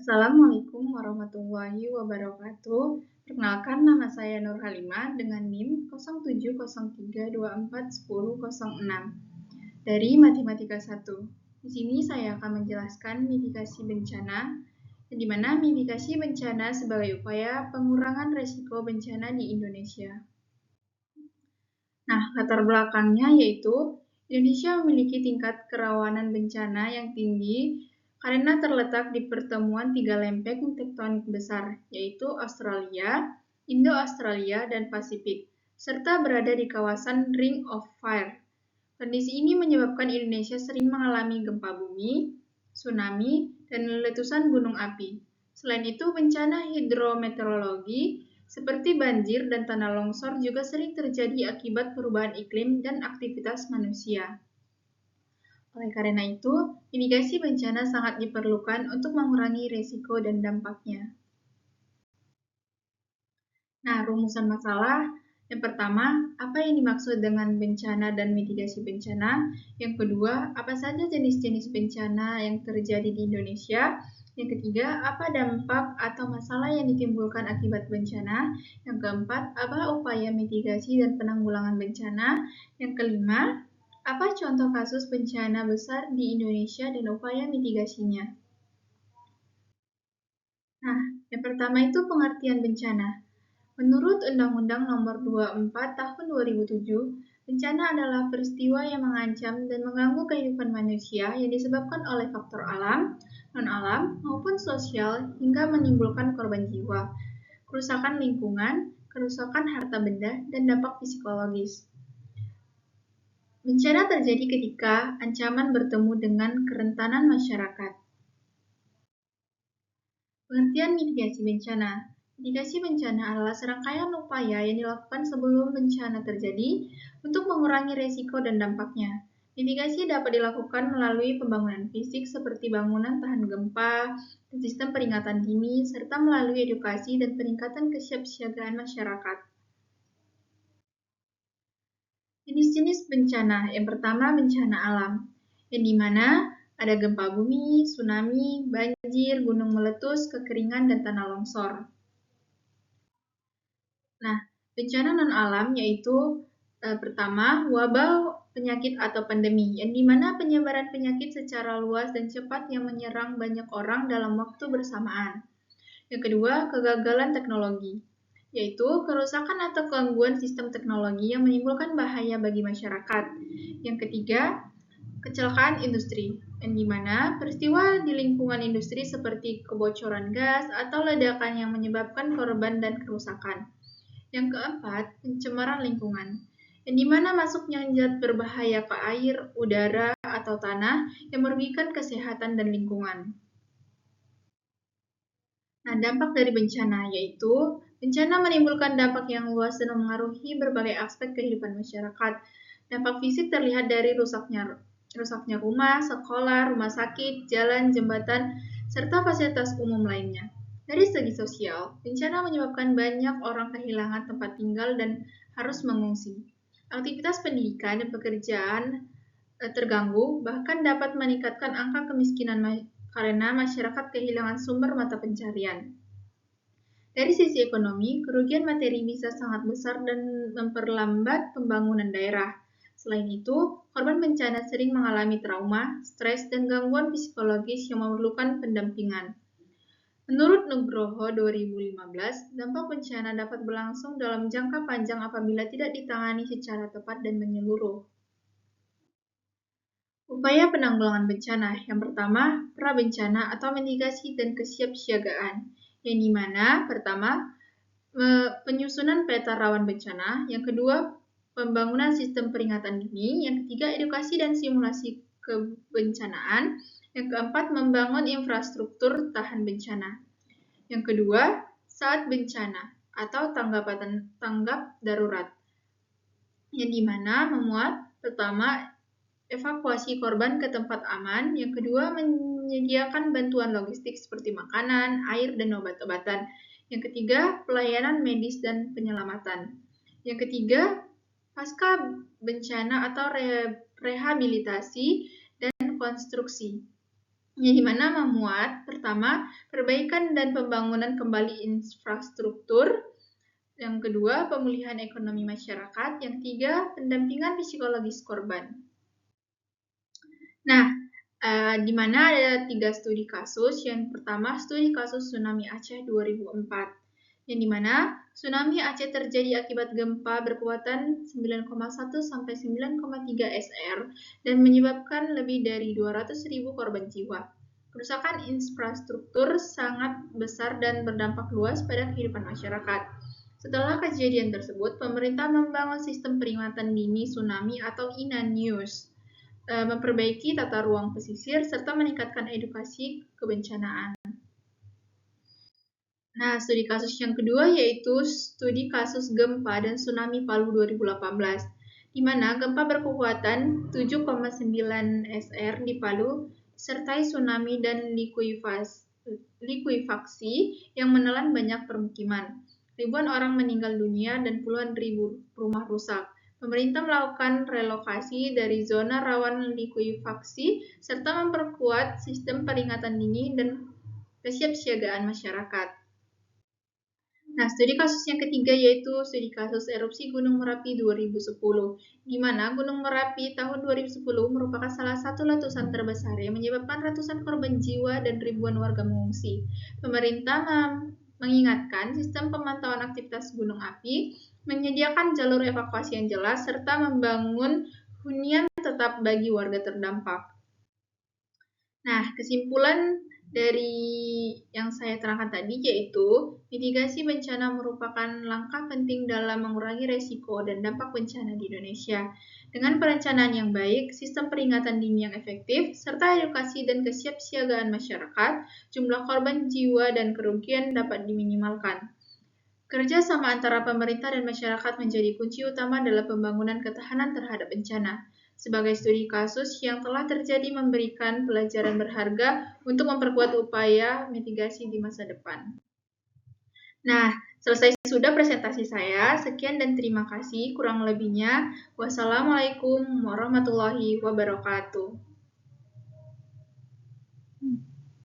Assalamualaikum warahmatullahi wabarakatuh. Perkenalkan, nama saya Nur Halimah dengan NIM 0703241006 dari Matematika 1. Di sini saya akan menjelaskan mitigasi bencana, di mana mitigasi bencana sebagai upaya pengurangan risiko bencana di Indonesia. Nah, latar belakangnya yaitu Indonesia memiliki tingkat kerawanan bencana yang tinggi karena terletak di pertemuan tiga lempeng tektonik besar, yaitu Australia, Indo-Australia, dan Pasifik, serta berada di kawasan Ring of Fire. Kondisi ini menyebabkan Indonesia sering mengalami gempa bumi, tsunami, dan letusan gunung api. Selain itu, bencana hidrometeorologi seperti banjir dan tanah longsor juga sering terjadi akibat perubahan iklim dan aktivitas manusia. Oleh karena itu, mitigasi bencana sangat diperlukan untuk mengurangi risiko dan dampaknya. Nah, rumusan masalah yang pertama, apa yang dimaksud dengan bencana dan mitigasi bencana? Yang kedua, apa saja jenis-jenis bencana yang terjadi di Indonesia? Yang ketiga, apa dampak atau masalah yang ditimbulkan akibat bencana? Yang keempat, apa upaya mitigasi dan penanggulangan bencana? Yang kelima, apa contoh kasus bencana besar di Indonesia dan upaya mitigasinya? Nah, yang pertama itu pengertian bencana. Menurut Undang-Undang Nomor 24 Tahun 2007, bencana adalah peristiwa yang mengancam dan mengganggu kehidupan manusia yang disebabkan oleh faktor alam, non-alam, maupun sosial hingga menimbulkan korban jiwa, kerusakan lingkungan, kerusakan harta benda, dan dampak psikologis. Bencana terjadi ketika ancaman bertemu dengan kerentanan masyarakat. Pengertian mitigasi bencana. Mitigasi bencana adalah serangkaian upaya yang dilakukan sebelum bencana terjadi untuk mengurangi risiko dan dampaknya. Mitigasi dapat dilakukan melalui pembangunan fisik seperti bangunan tahan gempa, sistem peringatan dini, serta melalui edukasi dan peningkatan kesiapsiagaan masyarakat. Jenis-jenis bencana. Yang pertama, bencana alam, yang dimana ada gempa bumi, tsunami, banjir, gunung meletus, kekeringan, dan tanah longsor. Nah, bencana non-alam yaitu pertama, wabah penyakit atau pandemi, yang dimana penyebaran penyakit secara luas dan cepat yang menyerang banyak orang dalam waktu bersamaan. Yang kedua, kegagalan teknologi, yaitu kerusakan atau gangguan sistem teknologi yang menimbulkan bahaya bagi masyarakat. Yang ketiga, kecelakaan industri, yang dimana peristiwa di lingkungan industri seperti kebocoran gas atau ledakan yang menyebabkan korban dan kerusakan. Yang keempat, pencemaran lingkungan, yang dimana masuknya zat berbahaya ke air, udara, atau tanah yang merugikan kesehatan dan lingkungan. Nah, dampak dari bencana yaitu bencana menimbulkan dampak yang luas dan mengaruhi berbagai aspek kehidupan masyarakat. Dampak fisik terlihat dari rusaknya rumah, sekolah, rumah sakit, jalan, jembatan, serta fasilitas umum lainnya. Dari segi sosial, bencana menyebabkan banyak orang kehilangan tempat tinggal dan harus mengungsi. Aktivitas pendidikan dan pekerjaan terganggu, bahkan dapat meningkatkan angka kemiskinan karena masyarakat kehilangan sumber mata pencarian. Dari sisi ekonomi, kerugian materi bisa sangat besar dan memperlambat pembangunan daerah. Selain itu, korban bencana sering mengalami trauma, stres, dan gangguan psikologis yang memerlukan pendampingan. Menurut Nugroho 2015, dampak bencana dapat berlangsung dalam jangka panjang apabila tidak ditangani secara tepat dan menyeluruh. Upaya penanggulangan bencana. Yang pertama, prabencana atau mitigasi dan kesiapsiagaan. Yang dimana, pertama, penyusunan peta rawan bencana. Yang kedua, pembangunan sistem peringatan dini. Yang ketiga, edukasi dan simulasi kebencanaan. Yang keempat, membangun infrastruktur tahan bencana. Yang kedua, saat bencana atau tanggap darurat. Yang dimana memuat, pertama, evakuasi korban ke tempat aman. Yang kedua, menyediakan bantuan logistik seperti makanan, air, dan obat-obatan. Yang ketiga, pelayanan medis dan penyelamatan. Yang ketiga, pasca bencana atau rehabilitasi dan konstruksi. yang dimana memuat pertama perbaikan dan pembangunan kembali infrastruktur, yang kedua pemulihan ekonomi masyarakat, yang tiga pendampingan psikologis korban. Nah, di mana ada 3 studi kasus. Yang pertama, studi kasus tsunami Aceh 2004, yang dimana tsunami Aceh terjadi akibat gempa berkekuatan 9,1 sampai 9,3 SR dan menyebabkan lebih dari 200.000 korban jiwa. Kerusakan infrastruktur sangat besar dan berdampak luas pada kehidupan masyarakat. Setelah kejadian tersebut, pemerintah membangun sistem peringatan dini tsunami atau INANEWS, memperbaiki tata ruang pesisir, serta meningkatkan edukasi kebencanaan. Nah, studi kasus yang kedua yaitu studi kasus gempa dan tsunami Palu 2018, di mana gempa berkekuatan 7,9 SR di Palu disertai tsunami dan likuifaksi yang menelan banyak permukiman. Ribuan orang meninggal dunia dan puluhan ribu rumah rusak. Pemerintah melakukan relokasi dari zona rawan likuifaksi serta memperkuat sistem peringatan dini dan kesiapsiagaan masyarakat. Nah, studi kasus yang ketiga yaitu studi kasus erupsi Gunung Merapi 2010, di mana Gunung Merapi tahun 2010 merupakan salah satu letusan terbesar yang menyebabkan ratusan korban jiwa dan ribuan warga mengungsi. Pemerintah mengingatkan sistem pemantauan aktivitas gunung api, menyediakan jalur evakuasi yang jelas, serta membangun hunian tetap bagi warga terdampak. Nah, kesimpulan dari yang saya terangkan tadi yaitu mitigasi bencana merupakan langkah penting dalam mengurangi resiko dan dampak bencana di Indonesia. Dengan perencanaan yang baik, sistem peringatan dini yang efektif, serta edukasi dan kesiapsiagaan masyarakat, jumlah korban jiwa dan kerugian dapat diminimalkan. Kerjasama antara pemerintah dan masyarakat menjadi kunci utama dalam pembangunan ketahanan terhadap bencana. Sebagai studi kasus yang telah terjadi memberikan pelajaran berharga untuk memperkuat upaya mitigasi di masa depan. Nah, selesai sudah presentasi saya. Sekian dan terima kasih. Kurang lebihnya, wassalamualaikum warahmatullahi wabarakatuh.